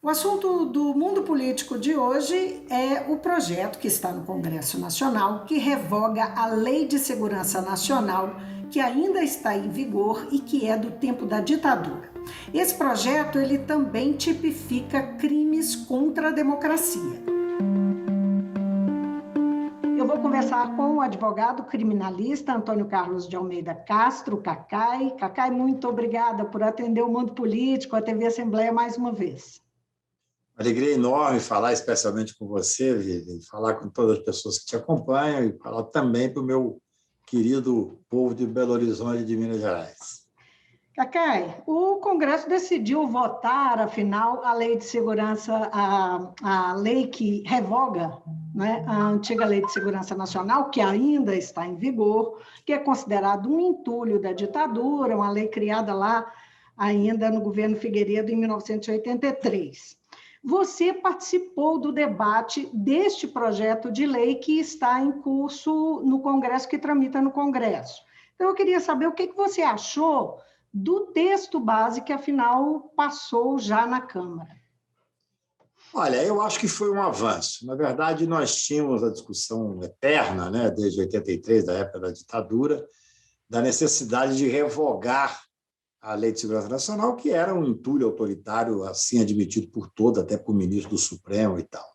O assunto do mundo político de hoje é o projeto que está no Congresso Nacional, que revoga a Lei de Segurança Nacional, que ainda está em vigor e que é do tempo da ditadura. Esse projeto ele também tipifica crimes contra a democracia. Eu vou conversar com o advogado criminalista Antônio Carlos de Almeida Castro, Cacai. Cacai, muito obrigada por atender o mundo político, a TV Assembleia mais uma vez. Alegria enorme falar especialmente com você, Vivi, falar com todas as pessoas que te acompanham e falar também para o meu querido povo de Belo Horizonte de Minas Gerais. Cacai, o Congresso decidiu votar, afinal, a lei de segurança, a lei que revoga, né, a antiga Lei de Segurança Nacional, que ainda está em vigor, que é considerado um entulho da ditadura, uma lei criada lá ainda no governo Figueiredo em 1983. Você participou do debate deste projeto de lei que está em curso no Congresso, que tramita no Congresso. Então, eu queria saber o que você achou do texto base que, afinal, passou já na Câmara. Olha, eu acho que foi um avanço. Na verdade, nós tínhamos a discussão eterna, né, desde 83, da época da ditadura, da necessidade de revogar a Lei de Segurança Nacional, que era um entulho autoritário, assim admitido por todos, até por ministro do Supremo e tal.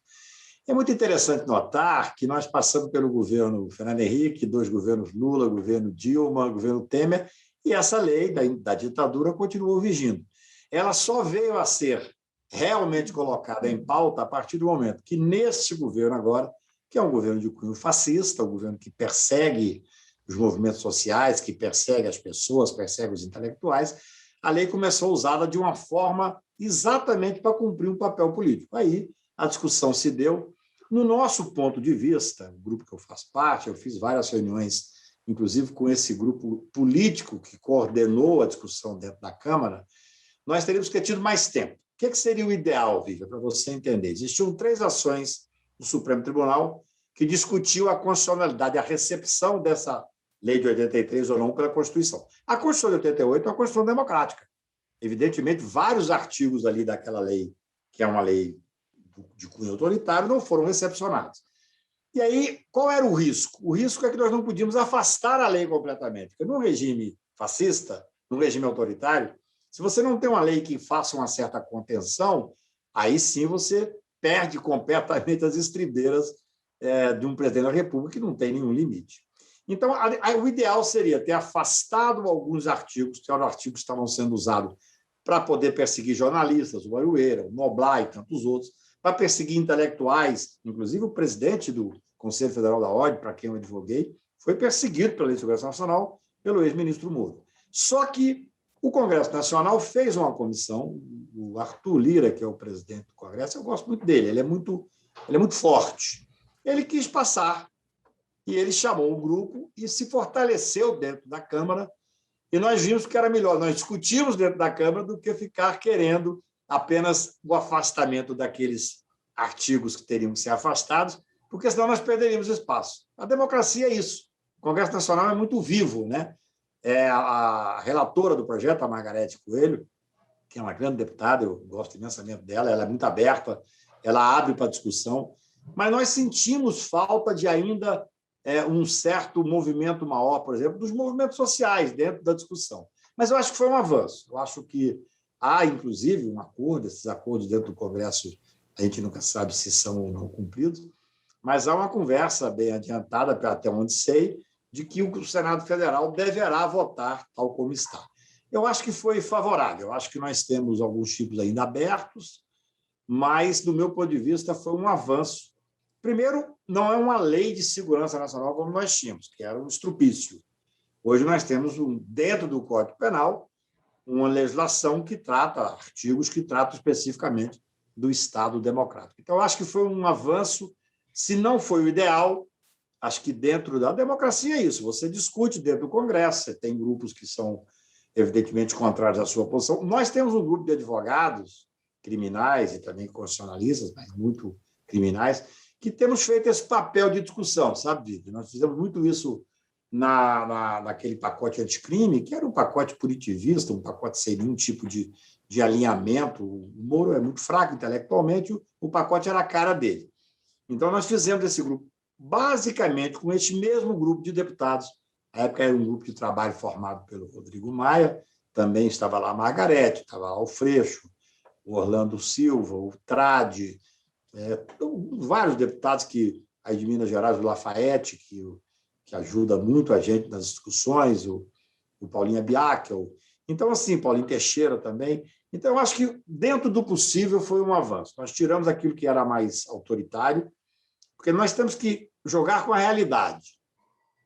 É muito interessante notar que nós passamos pelo governo Fernando Henrique, dois governos Lula, governo Dilma, governo Temer, e essa lei da ditadura continuou vigindo. Ela só veio a ser realmente colocada em pauta a partir do momento que, nesse governo agora, que é um governo de cunho fascista, um governo que persegue os movimentos sociais, que persegue as pessoas, persegue os intelectuais, a lei começou usada de uma forma exatamente para cumprir um papel político. Aí a discussão se deu. No nosso ponto de vista, o grupo que eu faço parte, eu fiz várias reuniões, inclusive com esse grupo político que coordenou a discussão dentro da Câmara, nós teríamos que ter tido mais tempo. O que seria o ideal, Vivian, para você entender? Existiam 3 ações do Supremo Tribunal que discutiam a constitucionalidade, a recepção dessa lei de 83 ou não pela Constituição. A Constituição de 88 é uma Constituição democrática. Evidentemente, vários artigos ali daquela lei, que é uma lei de cunho autoritário, não foram recepcionados. E aí, qual era o risco? O risco é que nós não podíamos afastar a lei completamente, porque no regime fascista, no regime autoritário, se você não tem uma lei que faça uma certa contenção, aí sim você perde completamente as estribeiras de um presidente da República que não tem nenhum limite. Então, o ideal seria ter afastado alguns artigos, que eram artigos que estavam sendo usados para poder perseguir jornalistas, o Arueira, o Noblar e tantos outros, para perseguir intelectuais, inclusive o presidente do Conselho Federal da Ordem, para quem eu advoguei, foi perseguido pela Lei de Segurança Nacional pelo ex-ministro Moro. Só que o Congresso Nacional fez uma comissão, o Arthur Lira, que é o presidente do Congresso, eu gosto muito dele, ele é muito forte. Ele quis passar e ele chamou o grupo e se fortaleceu dentro da Câmara, e nós vimos que era melhor nós discutirmos dentro da Câmara do que ficar querendo apenas o afastamento daqueles artigos que teriam que ser afastados, porque senão nós perderíamos espaço. A democracia é isso. O Congresso Nacional é muito vivo, né? A relatora do projeto, a Margarete Coelho, que é uma grande deputada, eu gosto imensamente dela, ela é muito aberta, ela abre para discussão, mas nós sentimos falta de ainda um certo movimento maior, por exemplo, dos movimentos sociais dentro da discussão. Mas eu acho que foi um avanço. Eu acho que há, inclusive, um acordo, esses acordos dentro do Congresso, a gente nunca sabe se são ou não cumpridos, mas há uma conversa bem adiantada, até onde sei, de que o Senado Federal deverá votar tal como está. Eu acho que foi favorável. Eu acho que nós temos alguns tipos ainda abertos, mas, do meu ponto de vista, foi um avanço. Primeiro, não é uma lei de segurança nacional como nós tínhamos, que era um estrupício. Hoje nós temos, dentro do Código Penal, uma legislação que trata artigos que tratam especificamente do Estado democrático. Então, acho que foi um avanço. Se não foi o ideal, acho que dentro da democracia é isso. Você discute dentro do Congresso, você tem grupos que são, evidentemente, contrários à sua posição. Nós temos um grupo de advogados criminais e também constitucionalistas, mas muito criminais, que temos feito esse papel de discussão, sabe, Vivi? Nós fizemos muito isso naquele pacote anticrime, que era um pacote punitivista, um pacote sem nenhum tipo de de alinhamento. O Moro é muito fraco intelectualmente, o pacote era a cara dele. Então, nós fizemos esse grupo, basicamente com este mesmo grupo de deputados. Na época era um grupo de trabalho formado pelo Rodrigo Maia, também estava lá a Margarete, estava lá o Freixo, o Orlando Silva, o Tradi, vários deputados aí de Minas Gerais, o Lafayette, que ajuda muito a gente nas discussões, o Paulinho Biacchio. Então, assim, Paulinho Teixeira também. Então, eu acho que, dentro do possível, foi um avanço. Nós tiramos aquilo que era mais autoritário, porque nós temos que jogar com a realidade.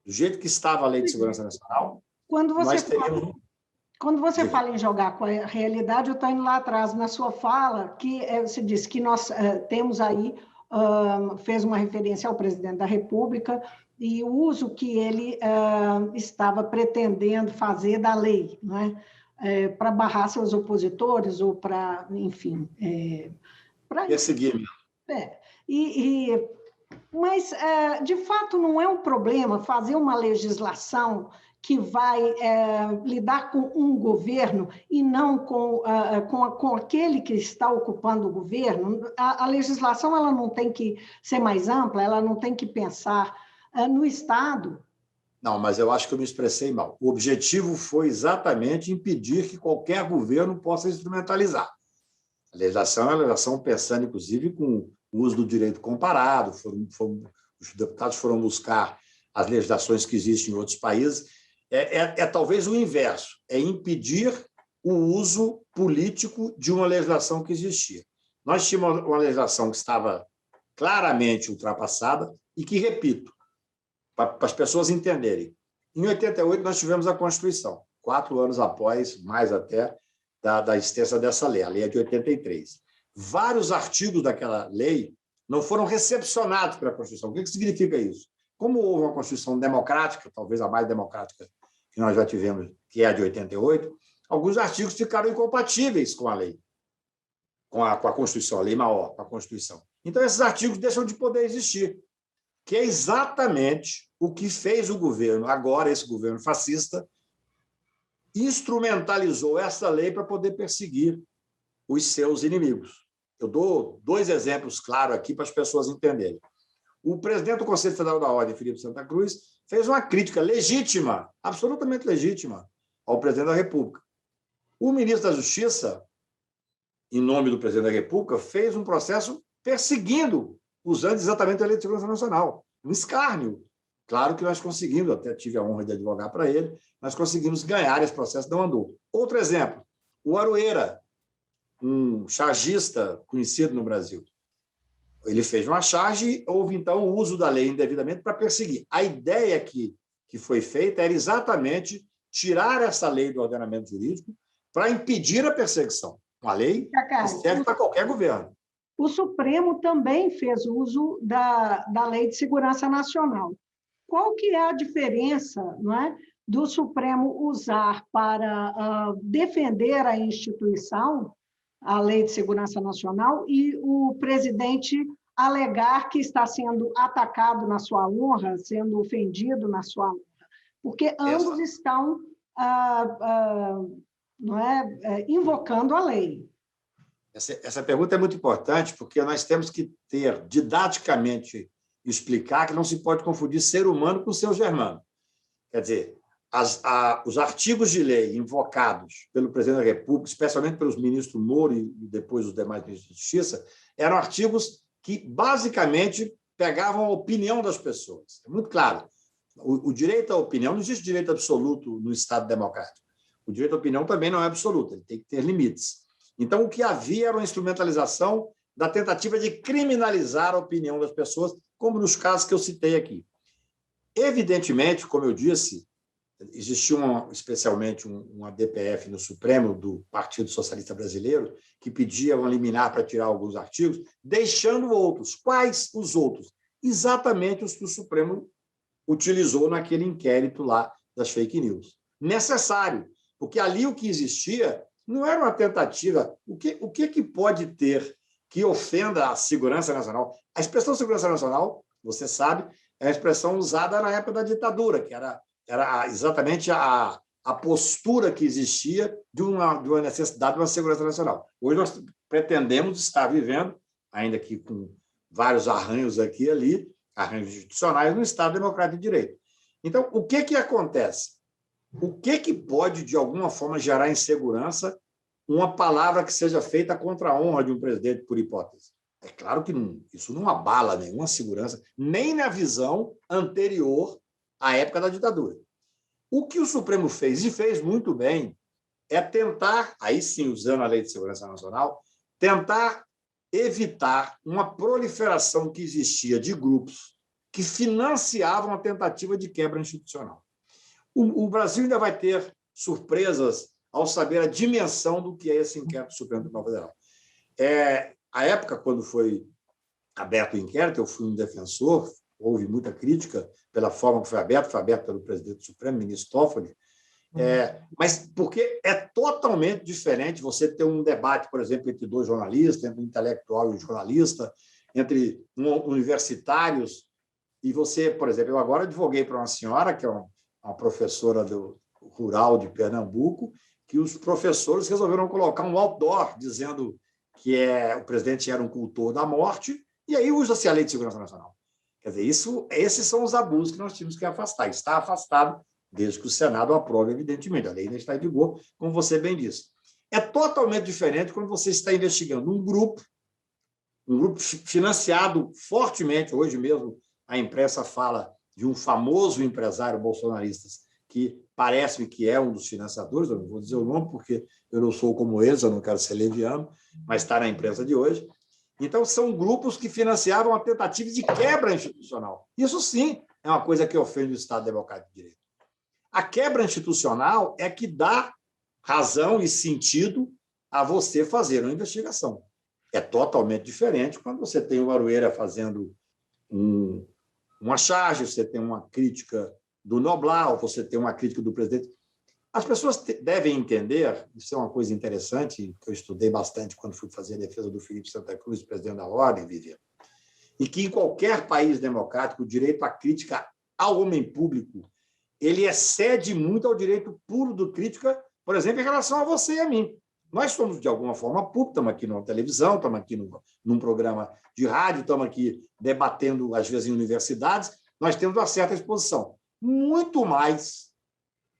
Do jeito que estava a Lei de Segurança Nacional, nós teríamos... Quando você fala em jogar com a realidade, eu estou indo lá atrás na sua fala, que você disse que nós temos aí, fez uma referência ao presidente da República e o uso que ele estava pretendendo fazer da lei, não é? Para barrar seus opositores ou para, enfim... perseguir mesmo. Mas, de fato, não é um problema fazer uma legislação que vai lidar com um governo e não com aquele que está ocupando o governo. A legislação ela não tem que ser mais ampla, ela não tem que pensar no Estado. Não, mas eu acho que eu me expressei mal. O objetivo foi exatamente impedir que qualquer governo possa instrumentalizar. A legislação é uma legislação pensando, inclusive, com o uso do direito comparado. Os deputados foram buscar as legislações que existem em outros países. Talvez o inverso, é impedir o uso político de uma legislação que existia. Nós tínhamos uma legislação que estava claramente ultrapassada e que, repito, para as pessoas entenderem, em 88 nós tivemos a Constituição, 4 anos após, mais até, da existência dessa lei, a lei é de 83. Vários artigos daquela lei não foram recepcionados pela Constituição. O que significa isso? Como houve uma Constituição democrática, talvez a mais democrática que nós já tivemos, que é a de 88, alguns artigos ficaram incompatíveis com a lei, com a Constituição, a lei maior, com a Constituição. Então, esses artigos deixam de poder existir, que é exatamente o que fez o governo, agora esse governo fascista, instrumentalizou essa lei para poder perseguir os seus inimigos. Eu dou 2 exemplos claros aqui para as pessoas entenderem. O presidente do Conselho Federal da Ordem, Felipe Santa Cruz, fez uma crítica legítima, absolutamente legítima, ao presidente da República. O ministro da Justiça, em nome do presidente da República, fez um processo perseguindo, usando exatamente a Lei de Segurança Nacional. Um escárnio. Claro que nós conseguimos, até tive a honra de advogar para ele, nós conseguimos ganhar esse processo, não andou. Outro exemplo, o Aroeira, um chargista conhecido no Brasil. Ele fez uma charge e houve, então, o uso da lei indevidamente para perseguir. A ideia que foi feita era exatamente tirar essa lei do ordenamento jurídico para impedir a perseguição. Uma lei que serve para qualquer governo. O Supremo também fez uso da Lei de Segurança Nacional. Qual que é a diferença, não é, do Supremo usar para defender a instituição, a Lei de Segurança Nacional, e o presidente alegar que está sendo atacado na sua honra, sendo ofendido na sua honra? Porque ambos estão invocando a lei. Essa pergunta é muito importante, porque nós temos que ter, didaticamente, explicar que não se pode confundir ser humano com ser germano. Quer dizer, os artigos de lei invocados pelo presidente da República, especialmente pelos ministros Moro e depois os demais ministros de Justiça, eram artigos que, basicamente, pegavam a opinião das pessoas. É muito claro. O direito à opinião, não existe direito absoluto no Estado democrático. O direito à opinião também não é absoluto, ele tem que ter limites. Então, o que havia era uma instrumentalização da tentativa de criminalizar a opinião das pessoas, como nos casos que eu citei aqui. Evidentemente, como eu disse, existiu especialmente uma DPF no Supremo do Partido Socialista Brasileiro que pedia uma liminar para tirar alguns artigos, deixando outros. Quais os outros? Exatamente os que o Supremo utilizou naquele inquérito lá das fake news. Necessário, porque ali o que existia não era uma tentativa. O que pode ter que ofenda a segurança nacional? A expressão segurança nacional, você sabe, é a expressão usada na época da ditadura, que era exatamente a a postura que existia de uma necessidade de uma segurança nacional. Hoje nós pretendemos estar vivendo, ainda que com vários arranhos aqui e ali, arranjos institucionais, no Estado Democrático de Direito. Então, o que acontece? O que pode, de alguma forma, gerar insegurança uma palavra que seja feita contra a honra de um presidente, por hipótese? É claro que isso não abala nenhuma segurança, nem na visão anterior à época da ditadura. O que o Supremo fez, e fez muito bem, é tentar, aí sim, usando a Lei de Segurança Nacional, tentar evitar uma proliferação que existia de grupos que financiavam a tentativa de quebra institucional. O Brasil ainda vai ter surpresas ao saber a dimensão do que é esse inquérito do Supremo Tribunal Federal. A época, quando foi aberto o inquérito, eu fui um defensor, houve muita crítica pela forma que foi aberto pelo presidente do Supremo, ministro Toffoli, mas porque é totalmente diferente você ter um debate, por exemplo, entre dois jornalistas, entre um intelectual e um jornalista, entre universitários, e você, por exemplo, eu agora advoguei para uma senhora, que é uma professora rural de Pernambuco, que os professores resolveram colocar um outdoor dizendo que o presidente era um cultor da morte, e aí usa-se a Lei de Segurança Nacional. Quer dizer, esses são os abusos que nós tínhamos que afastar. Está afastado desde que o Senado aprove, evidentemente. A lei ainda está em vigor, como você bem disse. É totalmente diferente quando você está investigando um grupo financiado fortemente. Hoje mesmo a imprensa fala de um famoso empresário bolsonarista que parece-me que é um dos financiadores, eu não vou dizer o nome porque eu não sou como eles, eu não quero ser leviano, mas está na imprensa de hoje. Então, são grupos que financiavam a tentativa de quebra institucional. Isso, sim, é uma coisa que ofende o Estado Democrático de Direito. A quebra institucional é que dá razão e sentido a você fazer uma investigação. É totalmente diferente quando você tem o Aroeira fazendo uma charge, você tem uma crítica do Noblar, você tem uma crítica do presidente. As pessoas devem entender, isso é uma coisa interessante, que eu estudei bastante quando fui fazer a defesa do Felipe Santa Cruz, presidente da Ordem, Viviane, e que em qualquer país democrático o direito à crítica ao homem público ele excede muito ao direito puro do crítica, por exemplo, em relação a você e a mim. Nós somos, de alguma forma, públicos, estamos aqui na televisão, estamos aqui num programa de rádio, estamos aqui debatendo, às vezes, em universidades, nós temos uma certa exposição. Muito mais,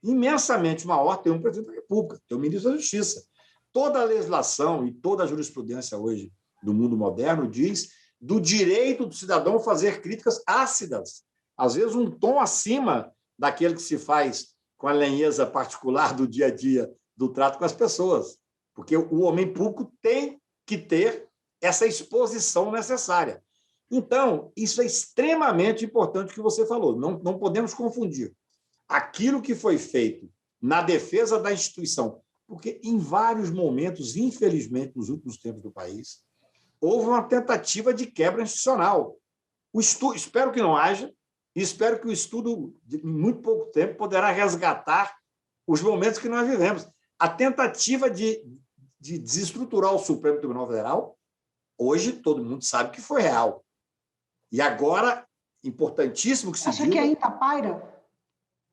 imensamente maior, tem um presidente da República, tem um ministro da Justiça. Toda a legislação e toda a jurisprudência hoje do mundo moderno diz do direito do cidadão fazer críticas ácidas, às vezes um tom acima daquele que se faz com a lenheza particular do dia a dia, do trato com as pessoas. Porque o homem público tem que ter essa exposição necessária. Então, isso é extremamente importante o que você falou. Não podemos confundir aquilo que foi feito na defesa da instituição, porque em vários momentos, infelizmente, nos últimos tempos do país, houve uma tentativa de quebra institucional. Espero que não haja, e espero que o estudo, em muito pouco tempo, poderá resgatar os momentos que nós vivemos. A tentativa de desestruturar o Supremo Tribunal Federal, hoje todo mundo sabe que foi real. E agora, importantíssimo que se diga... Acha que ainda paira?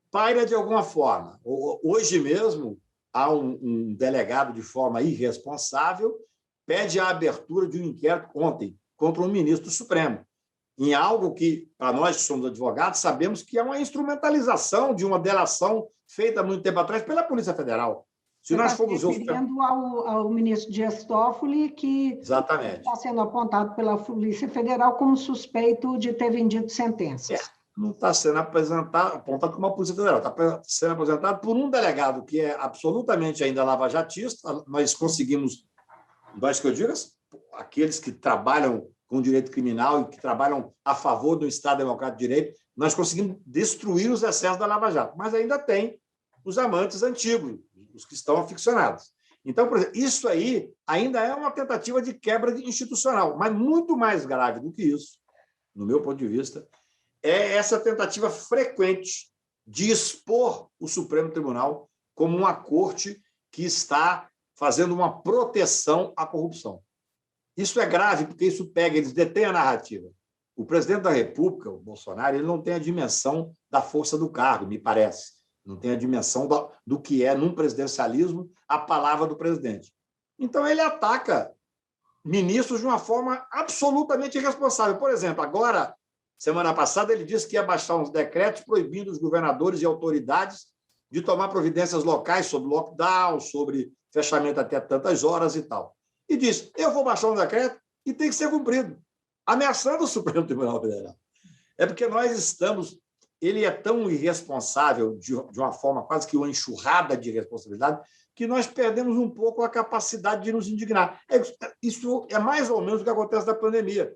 Paira de alguma forma. Hoje mesmo, há um delegado, de forma irresponsável, pede a abertura de um inquérito ontem contra um ministro do Supremo, em algo que, para nós que somos advogados, sabemos que é uma instrumentalização de uma delação feita há muito tempo atrás pela Polícia Federal. Se nós formos referindo ao ministro Dias Toffoli, que exatamente está sendo apontado pela Polícia Federal como suspeito de ter vendido sentenças. Não está sendo apontado como a Polícia Federal, está sendo apresentado por um delegado que é absolutamente ainda lavajatista. Nós conseguimos, nós que eu digo, aqueles que trabalham com direito criminal e que trabalham a favor do Estado Democrático de Direito, nós conseguimos destruir os excessos da Lava Jato, mas ainda tem os amantes antigos, os que estão aficionados. Então, por exemplo, isso aí ainda é uma tentativa de quebra institucional, mas muito mais grave do que isso, no meu ponto de vista, é essa tentativa frequente de expor o Supremo Tribunal como uma corte que está fazendo uma proteção à corrupção. Isso é grave, porque isso pega, eles detêm a narrativa. O presidente da República, o Bolsonaro, ele não tem a dimensão da força do cargo, me parece. não tem a dimensão do que é, num presidencialismo, a palavra do presidente. Então, ele ataca ministros de uma forma absolutamente irresponsável. Por exemplo, agora, semana passada, ele disse que ia baixar uns decretos proibindo os governadores e autoridades de tomar providências locais sobre lockdown, sobre fechamento até tantas horas e tal. E disse, eu vou baixar um decreto e tem que ser cumprido, ameaçando o Supremo Tribunal Federal. É porque nós estamos... Ele é tão irresponsável, de uma forma quase que uma enxurrada de responsabilidade, que nós perdemos um pouco a capacidade de nos indignar. Isso é mais ou menos o que acontece na pandemia.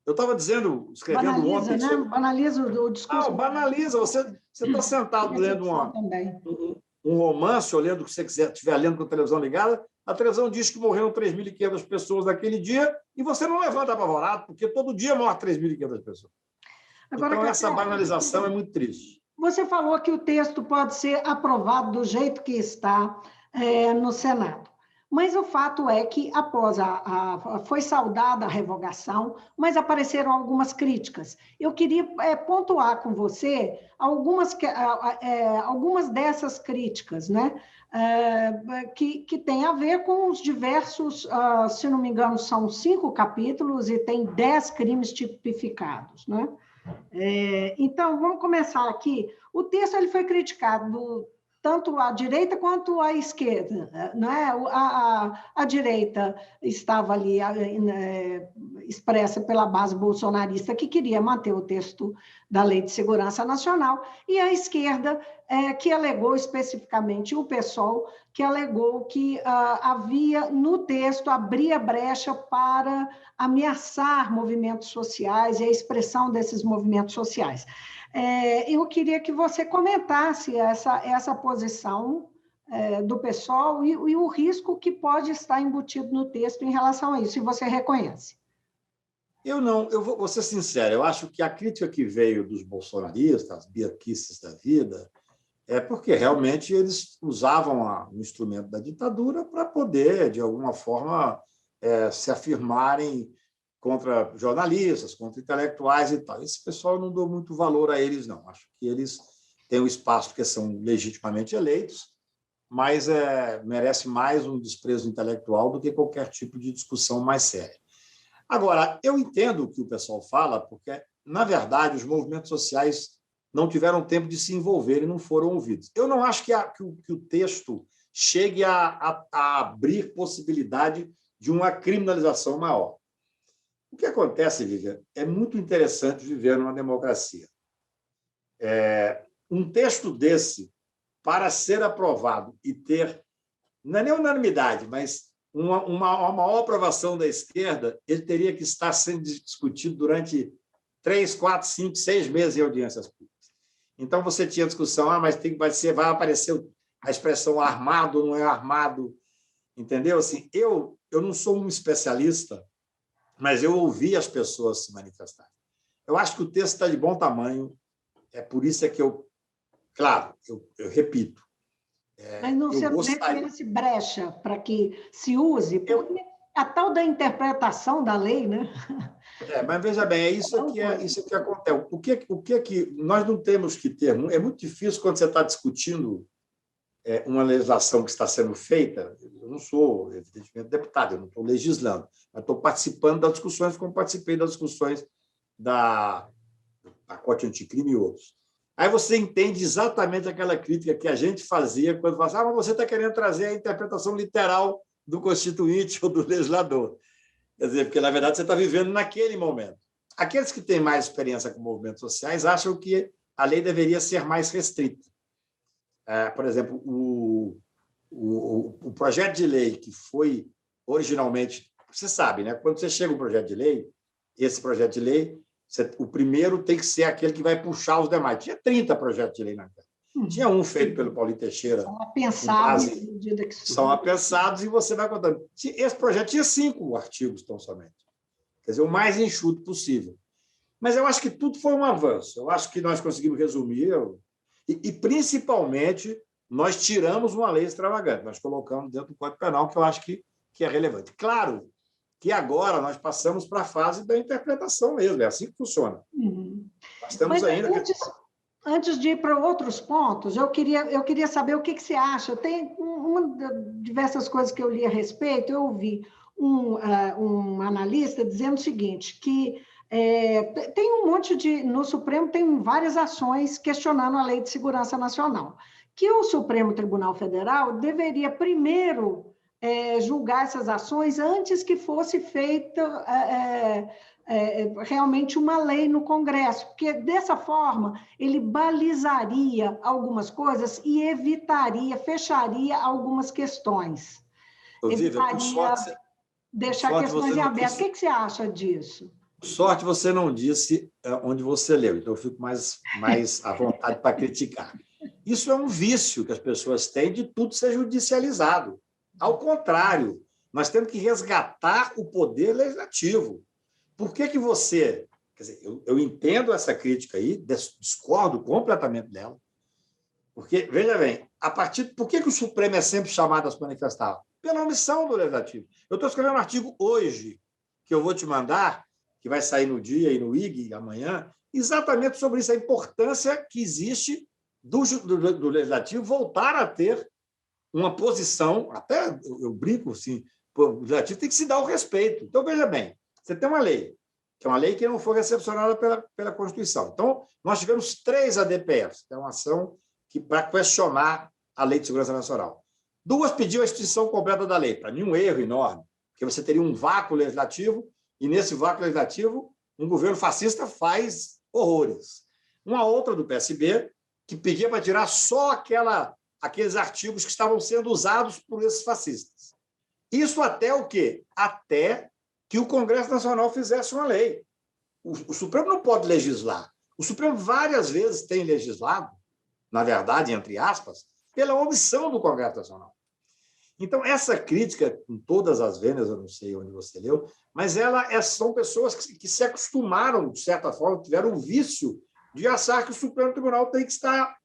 Eu estava dizendo, escrevendo Banaliza, ontem... né? Banaliza o discurso. Não, banaliza. Você está sentado lendo um romance, ou lendo o que você estiver lendo com a televisão ligada, a televisão diz que morreram 3.500 pessoas naquele dia e você não levanta apavorado, porque todo dia morre 3.500 pessoas. Agora, então, essa banalização é muito triste. Você falou que o texto pode ser aprovado do jeito que está no Senado. Mas o fato é que, após foi saudada a revogação, mas apareceram algumas críticas. Eu queria pontuar com você algumas dessas críticas, né? Que tem a ver com os diversos, se não me engano, são 5 capítulos e tem 10 crimes tipificados, né? Então, vamos começar aqui. O texto ele foi criticado tanto à direita quanto à esquerda, não é? A direita estava ali expressa pela base bolsonarista, que queria manter o texto da Lei de Segurança Nacional, e a esquerda, que alegou especificamente o PSOL, que alegou que havia no texto, abria brecha para ameaçar movimentos sociais e a expressão desses movimentos sociais. Eu queria que você comentasse essa posição do PSOL e o risco que pode estar embutido no texto em relação a isso, se você reconhece. Eu vou ser sincero, eu acho que a crítica que veio dos bolsonaristas, biaquices da vida, é porque realmente eles usavam o instrumento da ditadura para poder, de alguma forma, se afirmarem contra jornalistas, contra intelectuais e tal. Esse pessoal eu não dou muito valor a eles, não. Acho que eles têm um espaço porque são legitimamente eleitos, mas merece mais um desprezo intelectual do que qualquer tipo de discussão mais séria. Agora, eu entendo o que o pessoal fala, porque, na verdade, os movimentos sociais não tiveram tempo de se envolver e não foram ouvidos. Eu não acho que o texto chegue a abrir possibilidade de uma criminalização maior. O que acontece, Vivian, é muito interessante viver numa democracia. Um texto desse, para ser aprovado e ter, não é nem unanimidade, mas uma maior aprovação da esquerda, ele teria que estar sendo discutido durante 3, 4, 5, 6 meses em audiências públicas. Então, você tinha discussão, mas vai aparecer a expressão armado ou não é armado, entendeu? Assim, eu não sou um especialista, mas eu ouvi as pessoas se manifestarem. Eu acho que o texto está de bom tamanho, é por isso que eu repito. Mas não se abre brecha para que se use, porque a tal da interpretação da lei, né? Mas veja bem, isso que acontece. O que nós não temos que ter? É muito difícil quando você está discutindo uma legislação que está sendo feita. Eu não sou, evidentemente, deputado, eu não estou legislando, mas estou participando das discussões, como participei das discussões da pacote anticrime e outros. Aí você entende exatamente aquela crítica que a gente fazia quando falava, mas você está querendo trazer a interpretação literal do constituinte ou do legislador. Quer dizer, porque, na verdade, você está vivendo naquele momento. Aqueles que têm mais experiência com movimentos sociais acham que a lei deveria ser mais restrita. Por exemplo, o projeto de lei que foi originalmente... Você sabe, né? Quando você chega um projeto de lei, esse projeto de lei, o primeiro tem que ser aquele que vai puxar os demais. Tinha 30 projetos de lei na Câmara. Tinha um feito pelo Paulinho Teixeira. São apensados e você vai contando. Esse projeto tinha 5 artigos, tão somente. Quer dizer, o mais enxuto possível. Mas eu acho que tudo foi um avanço. Eu acho que nós conseguimos resumir e principalmente, nós tiramos uma lei extravagante. Nós colocamos dentro do Código Penal, que eu acho que é relevante. Claro que agora nós passamos para a fase da interpretação mesmo. É assim que funciona. Uhum. Nós estamos ainda... Antes de ir para outros pontos, eu queria saber o que você acha. Tem diversas coisas que eu li a respeito. Eu ouvi um analista dizendo o seguinte, que tem um monte no Supremo tem várias ações questionando a Lei de Segurança Nacional, que o Supremo Tribunal Federal deveria primeiro julgar essas ações antes que fosse feita realmente uma lei no Congresso, porque dessa forma ele balizaria algumas coisas e fecharia algumas questões. Vivian, Deixar questões em aberto. O que você acha disso? Por sorte, você não disse onde você leu, então eu fico mais à vontade para criticar. Isso é um vício que as pessoas têm de tudo ser judicializado. Ao contrário, nós temos que resgatar o poder legislativo. Por que você... Quer dizer, eu entendo essa crítica aí, discordo completamente dela, porque, veja bem, por que o Supremo é sempre chamado a se manifestar? Pela omissão do Legislativo. Eu estou escrevendo um artigo hoje, que eu vou te mandar, que vai sair no Dia e no IG amanhã, exatamente sobre isso, a importância que existe do Legislativo voltar a ter uma posição, até eu brinco assim, o Legislativo tem que se dar o respeito. Então, veja bem, você tem uma lei, que é uma lei que não foi recepcionada pela Constituição. Então, nós tivemos 3 ADPFs, que é uma ação para questionar a Lei de Segurança Nacional. 2 pediu a extinção completa da lei, para mim um erro enorme, porque você teria um vácuo legislativo, e nesse vácuo legislativo, um governo fascista faz horrores. Uma outra do PSB, que pedia para tirar só aqueles artigos que estavam sendo usados por esses fascistas. Isso até o quê? Até que o Congresso Nacional fizesse uma lei. O Supremo não pode legislar. O Supremo várias vezes tem legislado, na verdade, entre aspas, pela omissão do Congresso Nacional. Então, essa crítica, com todas as vênias, eu não sei onde você leu, mas são pessoas que se acostumaram, de certa forma, tiveram o vício de achar que o Supremo Tribunal tem que estar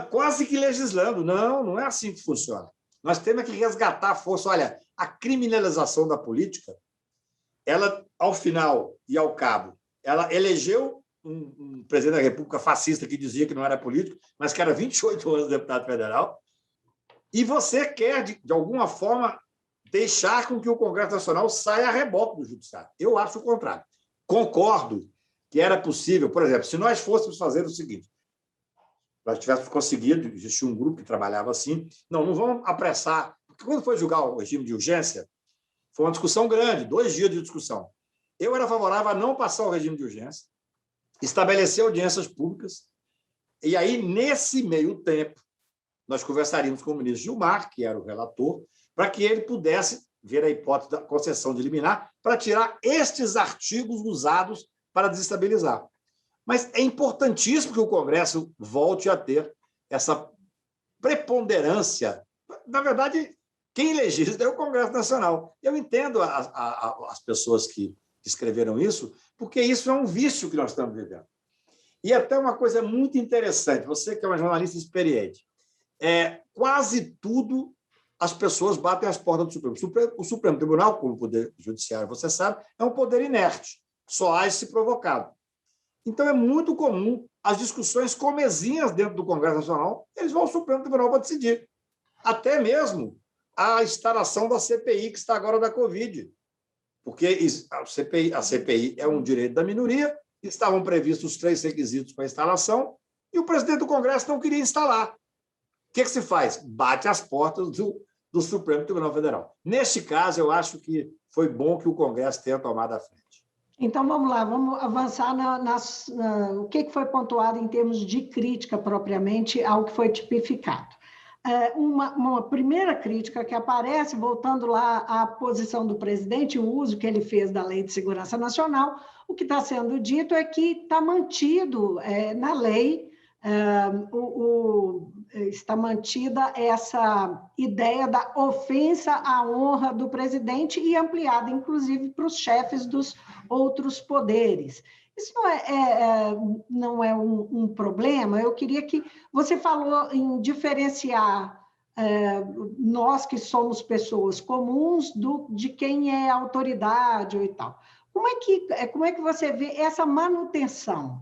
quase que legislando. Não é assim que funciona. Nós temos que resgatar a força. Olha, a criminalização da política, ela, ao final e ao cabo, ela elegeu um presidente da República fascista que dizia que não era político, mas que era 28 anos deputado federal, e você quer, de alguma forma, deixar com que o Congresso Nacional saia a reboque do Judiciário. Eu acho o contrário. Concordo que era possível, por exemplo, se nós fôssemos fazer o seguinte, nós tivéssemos conseguido, existia um grupo que trabalhava assim, não vamos apressar, porque quando foi julgar o regime de urgência, foi uma discussão grande, 2 dias de discussão. Eu era favorável a não passar o regime de urgência, estabelecer audiências públicas, e aí, nesse meio tempo, nós conversaríamos com o ministro Gilmar, que era o relator, para que ele pudesse ver a hipótese da concessão de liminar para tirar estes artigos usados para desestabilizar. Mas é importantíssimo que o Congresso volte a ter essa preponderância. Na verdade, quem legisla é o Congresso Nacional. Eu entendo as pessoas que escreveram isso, porque isso é um vício que nós estamos vivendo. E até uma coisa muito interessante, você que é uma jornalista experiente, quase tudo as pessoas batem as portas do Supremo. O Supremo Tribunal, como poder judiciário, você sabe, é um poder inerte, só age se provocado. Então, é muito comum as discussões comezinhas dentro do Congresso Nacional, eles vão ao Supremo Tribunal para decidir. Até mesmo a instalação da CPI, que está agora da Covid, porque a CPI é um direito da minoria, estavam previstos 3 requisitos para a instalação, e o presidente do Congresso não queria instalar. O que se faz? Bate as portas do Supremo Tribunal Federal. Neste caso, eu acho que foi bom que o Congresso tenha tomado a frente. Então, vamos lá, vamos avançar o que foi pontuado em termos de crítica propriamente ao que foi tipificado. Uma primeira crítica que aparece, voltando lá à posição do presidente, o uso que ele fez da Lei de Segurança Nacional, o que está sendo dito é que está mantido na lei, está mantida essa ideia da ofensa à honra do presidente e ampliada, inclusive, para os chefes dos outros poderes. Isso não é um problema? Eu queria que você falou em diferenciar nós que somos pessoas comuns de quem é autoridade e tal. Como é que você vê essa manutenção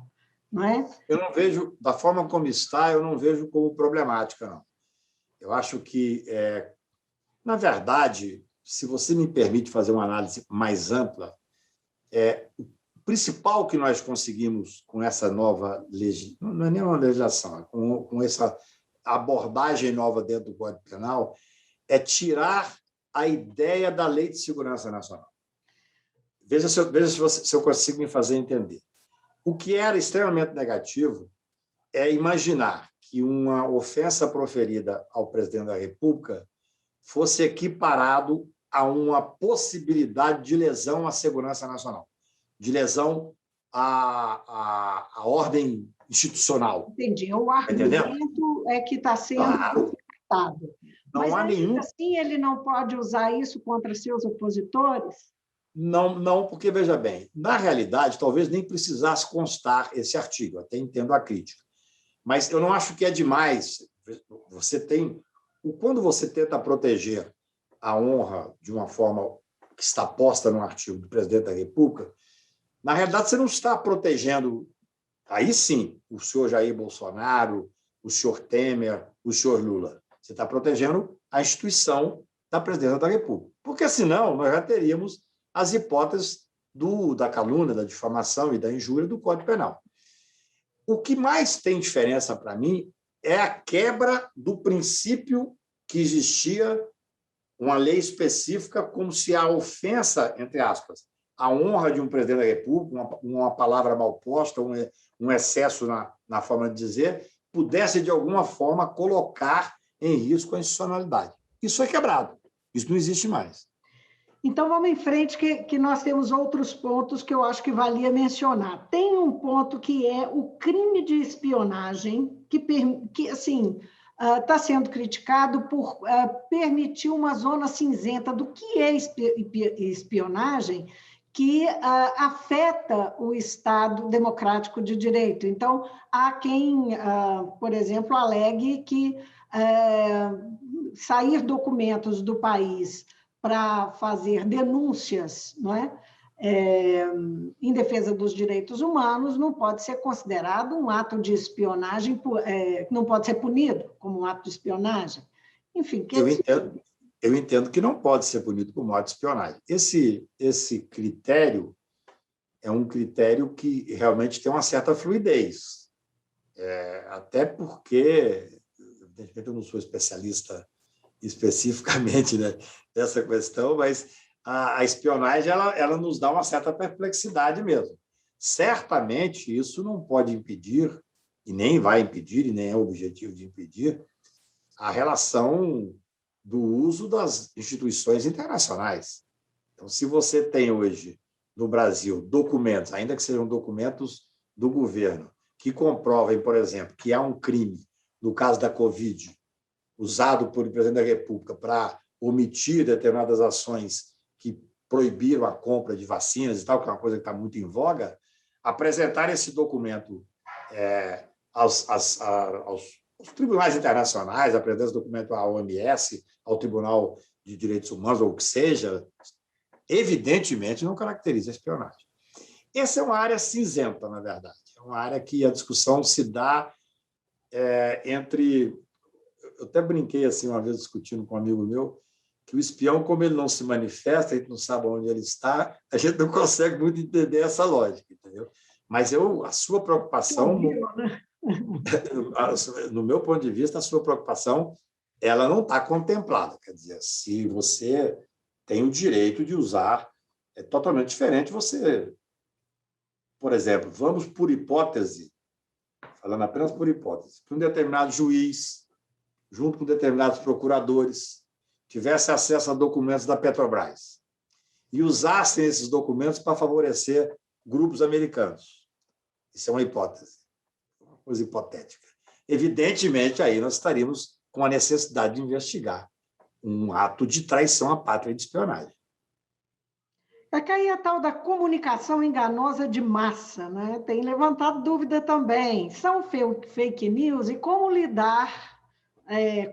não é? Eu não vejo, da forma como está, eu não vejo como problemática, não. Eu acho que, na verdade, se você me permite fazer uma análise mais ampla, o principal que nós conseguimos com essa nova legislação, não é nem uma legislação, com essa abordagem nova dentro do Código Penal, é tirar a ideia da Lei de Segurança Nacional. Veja se eu consigo me fazer entender. O que era extremamente negativo é imaginar que uma ofensa proferida ao presidente da República fosse equiparado a uma possibilidade de lesão à segurança nacional, de lesão à ordem institucional. Entendi. O argumento é que está sendo tratado. Mas, ainda assim, ele não pode usar isso contra seus opositores? Não, porque, veja bem, na realidade, talvez nem precisasse constar esse artigo, até entendo a crítica. Mas eu não acho que é demais. Quando você tenta proteger a honra de uma forma que está posta no artigo do presidente da República, na realidade, você não está protegendo, aí sim, o senhor Jair Bolsonaro, o senhor Temer, o senhor Lula. Você está protegendo a instituição da presidência da República. Porque, senão, nós já teríamos as hipóteses da calúnia, da difamação e da injúria do Código Penal. O que mais tem diferença para mim é a quebra do princípio que existia uma lei específica, como se a ofensa, entre aspas, a honra de um presidente da República, uma palavra mal posta, um excesso na forma de dizer, pudesse, de alguma forma, colocar em risco a institucionalidade. Isso é quebrado. Isso não existe mais. Então, vamos em frente, que nós temos outros pontos que eu acho que valia mencionar. Tem um ponto que é o crime de espionagem, que assim, está sendo criticado por permitir uma zona cinzenta do que é espionagem, que afeta o Estado democrático de direito. Então, há quem, por exemplo, alegue que sair documentos do país para fazer denúncias, não é? Em defesa dos direitos humanos, não pode ser considerado um ato de espionagem, não pode ser punido como um ato de espionagem. Enfim, eu entendo que não pode ser punido como ato de espionagem. Esse critério é um critério que realmente tem uma certa fluidez, até porque, de repente, eu não sou especialista especificamente, né, dessa questão, mas a espionagem ela nos dá uma certa perplexidade mesmo. Certamente, isso não pode impedir, e nem vai impedir, e nem é o objetivo de impedir, a relação do uso das instituições internacionais. Então, se você tem hoje, no Brasil, documentos, ainda que sejam documentos do governo, que comprovem, por exemplo, que há um crime, no caso da Covid, usado por o presidente da República para omitir determinadas ações que proibiram a compra de vacinas e tal, que é uma coisa que está muito em voga, apresentar esse documento aos tribunais internacionais, apresentar esse documento à OMS, ao Tribunal de Direitos Humanos, ou o que seja, evidentemente não caracteriza a espionagem. Essa é uma área cinzenta, na verdade. É uma área que a discussão se dá entre... Eu até brinquei assim uma vez discutindo com um amigo meu que o espião, como ele não se manifesta, a gente não sabe onde ele está, a gente não consegue muito entender essa lógica, entendeu? Mas a sua preocupação, no meu ponto de vista, a sua preocupação, ela não está contemplada. Quer dizer, se você tem o direito de usar, é totalmente diferente você... Por exemplo, vamos por hipótese, falando apenas por hipótese, que um determinado juiz, junto com determinados procuradores, tivesse acesso a documentos da Petrobras e usassem esses documentos para favorecer grupos americanos. Isso é uma hipótese, uma coisa hipotética. Evidentemente, aí nós estaríamos com a necessidade de investigar um ato de traição à pátria e de espionagem. Vai cair a tal da comunicação enganosa de massa, né? Tem levantado dúvida também. São fake news e como lidar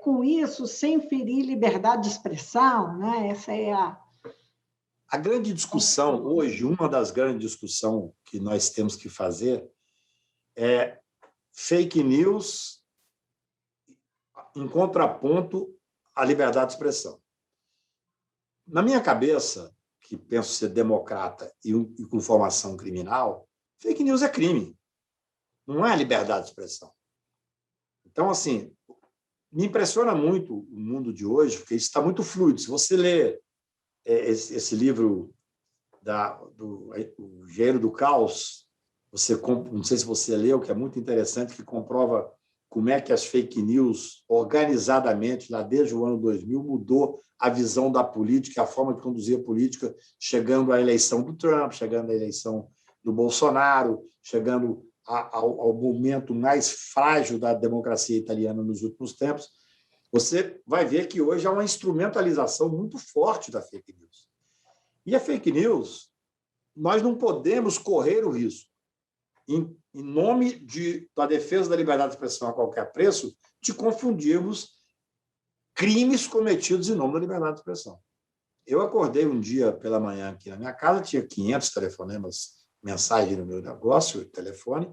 com isso sem ferir liberdade de expressão, né? Essa é a grande discussão hoje, uma das grandes discussões que nós temos que fazer é fake news em contraponto à liberdade de expressão. Na minha cabeça, que penso ser democrata e com formação criminal, fake news é crime, não é liberdade de expressão. Então, assim, me impressiona muito o mundo de hoje, porque isso está muito fluido. Se você lê esse livro do Engenheiro do Caos, não sei se você leu, que é muito interessante, que comprova como é que as fake news, organizadamente, lá desde o ano 2000, mudou a visão da política, a forma de conduzir a política, chegando à eleição do Trump, chegando à eleição do Bolsonaro, chegando ao momento mais frágil da democracia italiana nos últimos tempos. Você vai ver que hoje há uma instrumentalização muito forte da fake news. E a fake news, nós não podemos correr o risco, em nome da defesa da liberdade de expressão a qualquer preço, de confundirmos crimes cometidos em nome da liberdade de expressão. Eu acordei um dia pela manhã aqui na minha casa, tinha 500 telefonemas, mensagem no meu negócio, telefone,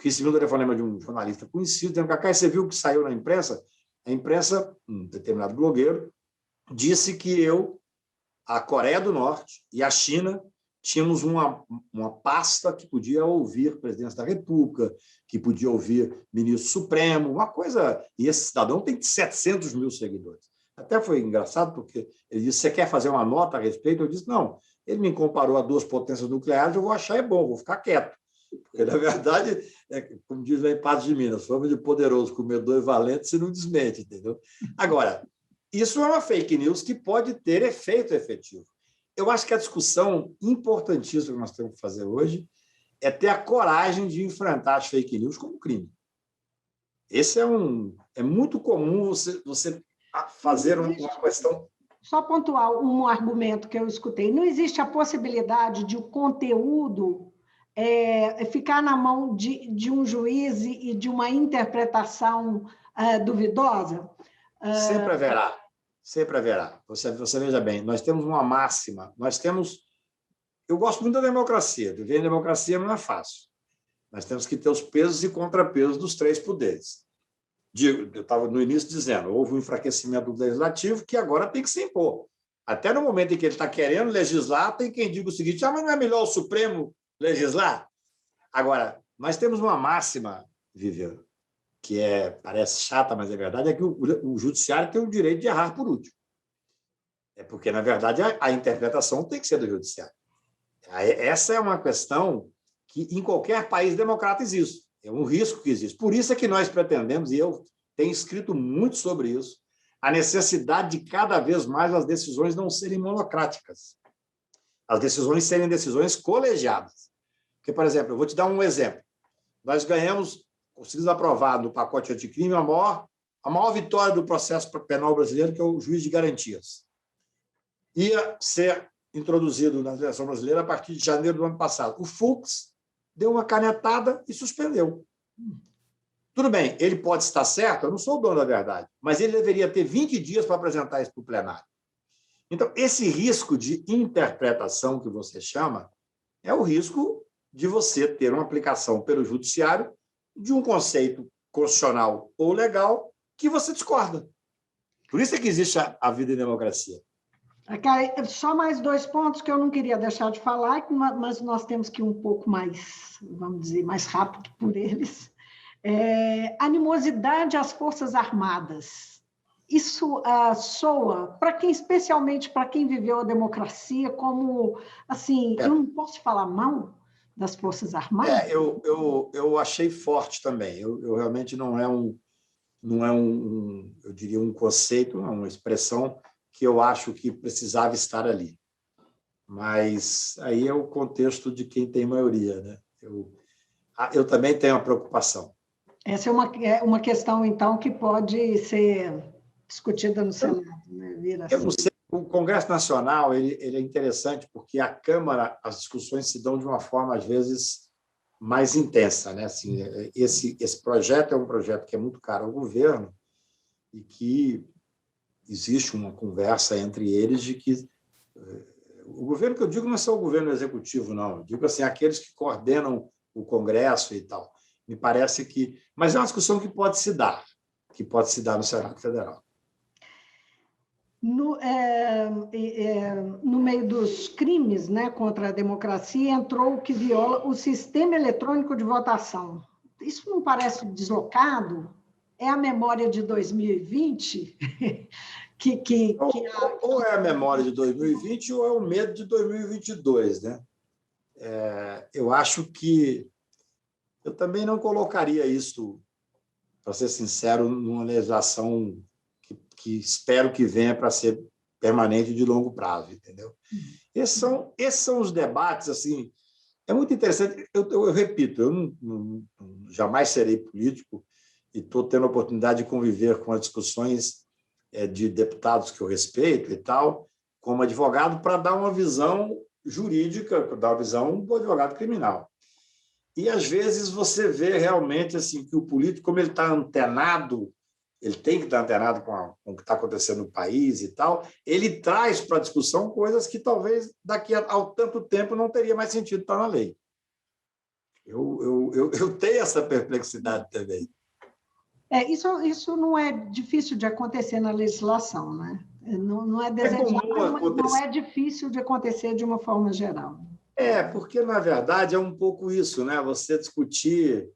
recebi um telefonema de um jornalista conhecido, dizendo: Cacá, você viu que saiu na imprensa? A imprensa, um determinado blogueiro, disse que a Coreia do Norte e a China tínhamos uma pasta que podia ouvir presidente da República, que podia ouvir ministro supremo, uma coisa... E esse cidadão tem 700 mil seguidores. Até foi engraçado, porque ele disse: você quer fazer uma nota a respeito? Eu disse: não. Ele me comparou a 2 potências nucleares, eu vou achar bom, vou ficar quieto. Porque, na verdade, como diz lá em Patos de Minas, fama de poderoso, comedor e valente, se não desmente, entendeu? Agora, isso é uma fake news que pode ter efeito efetivo. Eu acho que a discussão importantíssima que nós temos que fazer hoje é ter a coragem de enfrentar as fake news como crime. É muito comum você fazer uma questão... Só pontuar um argumento que eu escutei. Não existe a possibilidade de o conteúdo ficar na mão de um juiz e de uma interpretação duvidosa? Sempre haverá. Sempre haverá. Você veja bem, nós temos uma máxima. Eu gosto muito da democracia. Viver em democracia não é fácil. Nós temos que ter os pesos e contrapesos dos 3 poderes. Eu estava no início dizendo, houve um enfraquecimento do legislativo que agora tem que se impor. Até no momento em que ele está querendo legislar, tem quem diga o seguinte: mas não é melhor o Supremo legislar? Agora, nós temos uma máxima, Viviane, que parece chata, mas é verdade, é que o judiciário tem o direito de errar por último. É porque, na verdade, a interpretação tem que ser do judiciário. Essa é uma questão que em qualquer país democrata existe. É um risco que existe. Por isso é que nós pretendemos, e eu tenho escrito muito sobre isso, a necessidade de cada vez mais as decisões não serem monocráticas. As decisões serem decisões colegiadas. Porque, por exemplo, eu vou te dar um exemplo. Nós conseguimos aprovar no pacote anticrime a maior vitória do processo penal brasileiro, que é o juiz de garantias. Ia ser introduzido na legislação brasileira a partir de janeiro do ano passado. O Fux deu uma canetada e suspendeu. Tudo bem, ele pode estar certo, eu não sou o dono da verdade, mas ele deveria ter 20 dias para apresentar isso para o plenário. Então, esse risco de interpretação que você chama é o risco de você ter uma aplicação pelo judiciário de um conceito constitucional ou legal que você discorda. Por isso é que existe a vida em democracia. Só mais 2 pontos que eu não queria deixar de falar, mas nós temos que ir um pouco mais, vamos dizer, mais rápido por eles. Animosidade às Forças Armadas. Isso soa, especialmente para quem viveu a democracia, como, assim, eu não posso falar mal das Forças Armadas? Eu achei forte também. Eu realmente não é eu diria, um conceito, uma expressão que eu acho que precisava estar ali. Mas aí é o contexto de quem tem maioria, né? Eu também tenho uma preocupação. Essa é uma questão, então, que pode ser discutida no Senado, né? Eu não sei. O Congresso Nacional ele é interessante porque a Câmara, as discussões se dão de uma forma, às vezes, mais intensa, né? Assim, esse projeto é um projeto que é muito caro ao governo e que existe uma conversa entre eles de que o governo que eu digo não é só o governo executivo, não. Eu digo assim, aqueles que coordenam o Congresso e tal. Me parece que... Mas é uma discussão que pode se dar no Senado Federal. No meio dos crimes, né, contra a democracia, entrou o que viola o sistema eletrônico de votação. Isso não parece deslocado? É a memória de 2020? Ou é a memória de 2020 ou é o medo de 2022, né? Eu acho que eu também não colocaria isso, para ser sincero, numa legislação que espero que venha para ser permanente de longo prazo, entendeu? Esses são os debates, assim, é muito interessante. Eu repito, eu jamais serei político e estou tendo a oportunidade de conviver com as discussões de deputados que eu respeito e tal, como advogado, para dar uma visão jurídica, para dar uma visão do advogado criminal. E, às vezes, você vê realmente assim, que o político, como ele está antenado, ele tem que estar antenado com o que está acontecendo no país e tal, ele traz para a discussão coisas que talvez daqui a tanto tempo não teria mais sentido estar na lei. Eu tenho essa perplexidade também. Isso não é difícil de acontecer na legislação, né? Não é desejável, mas não é difícil de acontecer de uma forma geral. Porque, na verdade, é um pouco isso, né? Você discutir...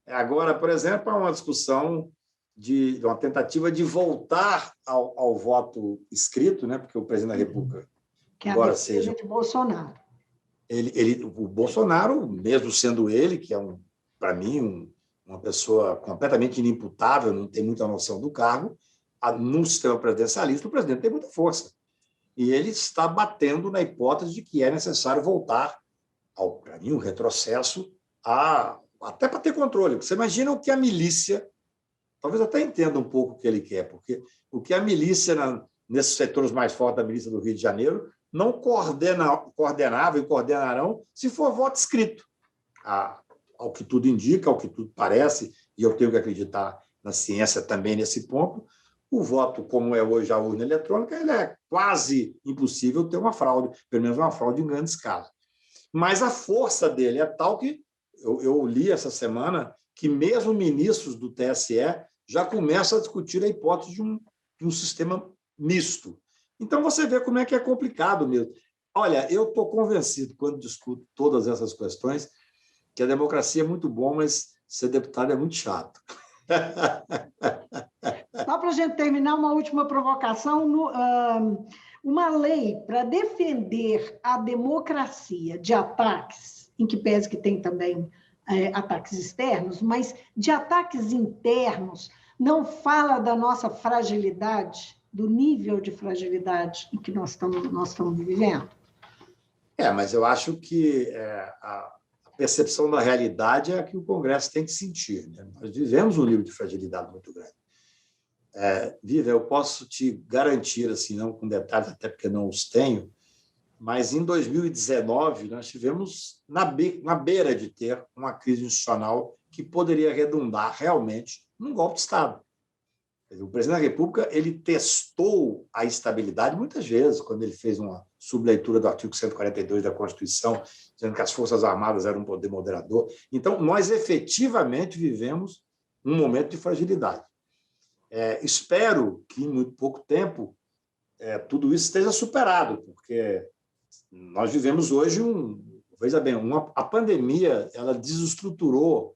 Agora, por exemplo, há uma discussão de uma tentativa de voltar ao voto escrito, né? Porque o presidente da República, que agora seja de Bolsonaro. O Bolsonaro, mesmo sendo ele, que é, para mim, uma pessoa completamente inimputável, não tem muita noção do cargo, no sistema presidencialista, o presidente tem muita força. E ele está batendo na hipótese de que é necessário voltar para mim, um retrocesso, até para ter controle. Você imagina o que a milícia, talvez até entenda um pouco o que ele quer, porque o que a milícia, nesses setores mais fortes da milícia do Rio de Janeiro, não coordenava e coordenarão se for voto escrito. Ao que tudo indica, ao que tudo parece, e eu tenho que acreditar na ciência também nesse ponto, o voto, como é hoje a urna eletrônica, ele é quase impossível ter uma fraude, pelo menos uma fraude em grande escala. Mas a força dele é tal que eu li essa semana que mesmo ministros do TSE já começam a discutir a hipótese de um sistema misto. Então, você vê como é que é complicado mesmo. Olha, eu estou convencido, quando discuto todas essas questões, que a democracia é muito bom, mas ser deputado é muito chato. Só para a gente terminar, uma última provocação. Uma lei para defender a democracia de ataques, em que pese que tem também ataques externos, mas de ataques internos, não fala da nossa fragilidade, do nível de fragilidade em que nós estamos vivendo? Mas eu acho que a percepção da realidade é a que o Congresso tem que sentir, né? Nós vivemos um nível de fragilidade muito grande. Viva, eu posso te garantir, assim, não com detalhes, até porque não os tenho, mas em 2019 nós tivemos na beira de ter uma crise institucional que poderia redundar realmente num golpe de Estado. O presidente da República ele testou a estabilidade muitas vezes, quando ele fez uma subleitura do artigo 142 da Constituição, dizendo que as Forças Armadas eram um poder moderador. Então, nós efetivamente vivemos um momento de fragilidade. Espero que, em muito pouco tempo, tudo isso esteja superado, porque nós vivemos hoje veja bem, a pandemia ela desestruturou,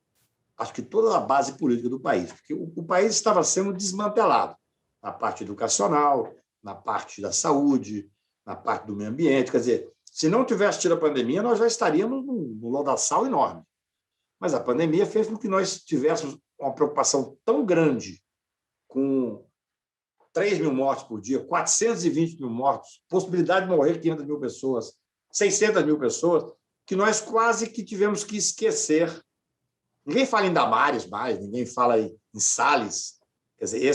acho que toda a base política do país, porque o país estava sendo desmantelado na parte educacional, na parte da saúde, na parte do meio ambiente. Quer dizer, se não tivesse tido a pandemia, nós já estaríamos num lodaçal enorme. Mas a pandemia fez com que nós tivéssemos uma preocupação tão grande com 3 mil mortes por dia, 420 mil mortos, possibilidade de morrer 500 mil pessoas, 600 mil pessoas, que nós quase que tivemos que esquecer. Ninguém fala em Damares mais, ninguém fala em Salles. Quer dizer,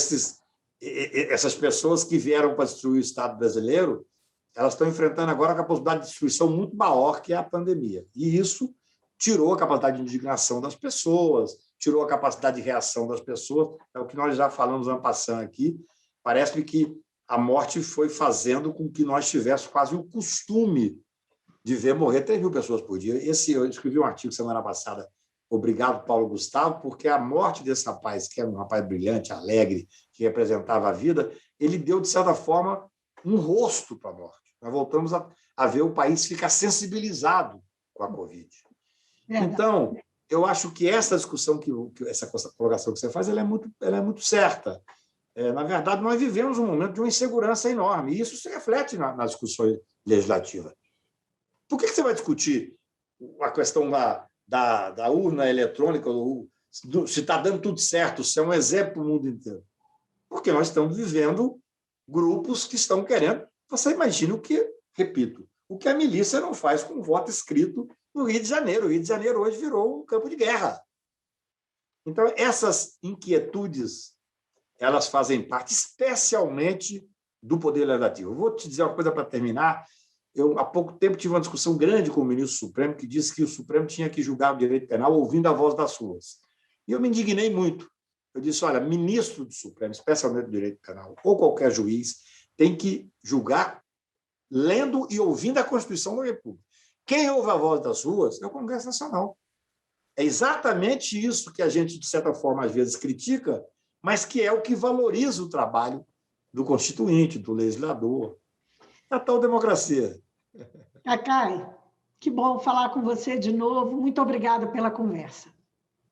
essas pessoas que vieram para destruir o Estado brasileiro, elas estão enfrentando agora a possibilidade de destruição muito maior, que é a pandemia. E isso tirou a capacidade de indignação das pessoas, tirou a capacidade de reação das pessoas. É o que nós já falamos en passant aqui. Parece-me que a morte foi fazendo com que nós tivéssemos quase o costume de ver morrer 3 mil pessoas por dia. Eu escrevi um artigo semana passada obrigado, Paulo Gustavo, porque a morte desse rapaz, que era um rapaz brilhante, alegre, que representava a vida, ele deu, de certa forma, um rosto para a morte. Nós voltamos a ver o país ficar sensibilizado com a Covid. Então, eu acho que essa discussão, essa colocação que você faz, ela é muito certa. Na verdade, nós vivemos um momento de uma insegurança enorme, e isso se reflete na discussão legislativa. Por que você vai discutir a questão da urna eletrônica, se está dando tudo certo, se é um exemplo para o mundo inteiro? Porque nós estamos vivendo grupos que estão querendo... Você imagina repito, o que a milícia não faz com o voto escrito no Rio de Janeiro. O Rio de Janeiro hoje virou um campo de guerra. Então, essas inquietudes, elas fazem parte especialmente do Poder Legislativo. Eu vou te dizer uma coisa para terminar. Eu, há pouco tempo, tive uma discussão grande com o ministro Supremo, que disse que o Supremo tinha que julgar o direito penal ouvindo a voz das ruas. E eu me indignei muito. Eu disse, olha, ministro do Supremo, especialmente do direito penal, ou qualquer juiz, tem que julgar lendo e ouvindo a Constituição da República. Quem ouve a voz das ruas é o Congresso Nacional. É exatamente isso que a gente, de certa forma, às vezes critica, mas que é o que valoriza o trabalho do constituinte, do legislador, da tal democracia. Cacai, que bom falar com você de novo. Muito obrigada pela conversa.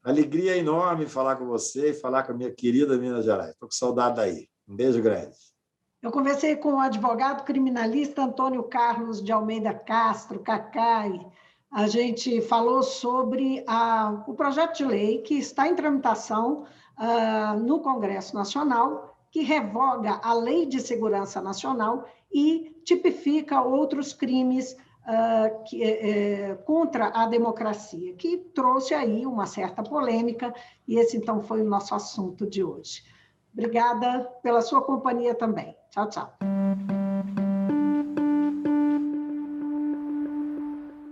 Alegria enorme falar com você e falar com a minha querida Minas Gerais. Estou com saudade daí. Um beijo grande. Eu conversei com o advogado criminalista Antônio Carlos de Almeida Castro, Cacai. A gente falou sobre o projeto de lei que está em tramitação no Congresso Nacional, que revoga a Lei de Segurança Nacional e tipifica outros crimes contra a democracia, que trouxe aí uma certa polêmica, e esse, então, foi o nosso assunto de hoje. Obrigada pela sua companhia também. Tchau, tchau.